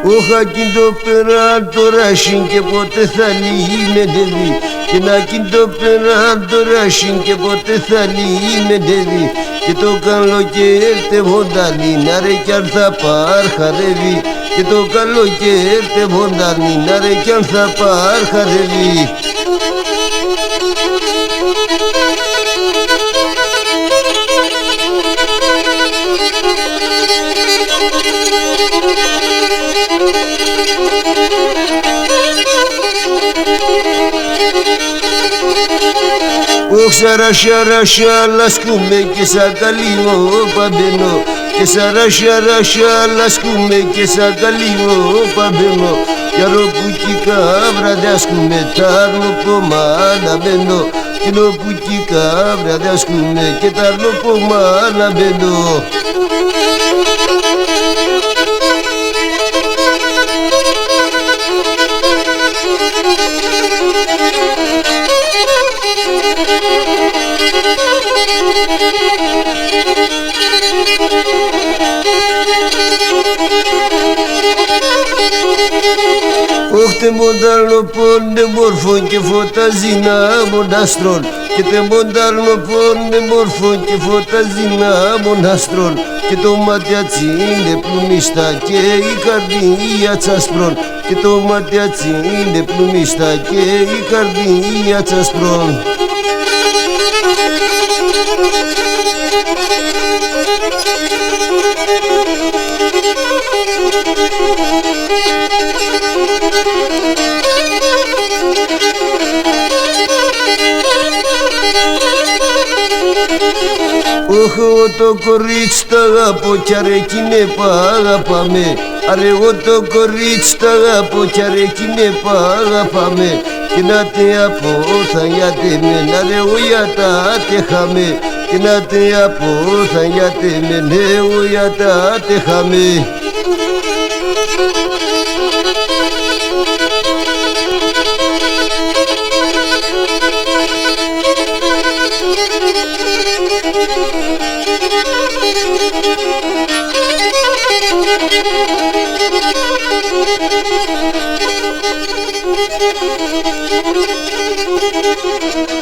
Όχα κιντο πέρα τώρα συν και ποτέ θα λύνεται. Και να κιντο πέρα τώρα συν και ποτέ θα λύνεται. Και το καλοκαίρι τε βοντανίνα ρε κι αν θα παρχαρεύει. Και το καλοκαίρι τε βοντανίνα ρε κι αν θα παρχαρεύει. Ωχ σαρασιά λασκούμε και σαν καλύμο παμπαίνω. Και σαρασιά λασκούμε και σαν καλύμο παμπαίνω. Κι αρρωπούκι καύρα δάσκουμε τ' αρνοπόμα να μπαίνω. Κι αρρωπούκι καύρα δάσκουμε και τ' αρνοπόμα να μπαίνω. Ωχ τε μονταρνοπών τε μόρφων και φωταζίνα μοναστρών. Και τε μονταρνοπών τε μόρφων και φωταζίνα μοναστρών. Και το ματιάτσι είναι πλουμίστα και η καρδία τσασπρών. Και το ματιάτσι είναι πλουμίστα και η καρδία τσασπρών. Ωχ εγώ το κορίτσι τ' αγαπώ κι αρεκίνε αγαπάμε. Αρε εγώ το κορίτσι τ' αγαπώ κι αρεκίνε αγαπάμε. Και να τε απόθα γιατί με να ρε εγώ για τα τέχαμε. Και να τε απόθα γιατί με ναι εγώ για τα τέχαμε. Thank you.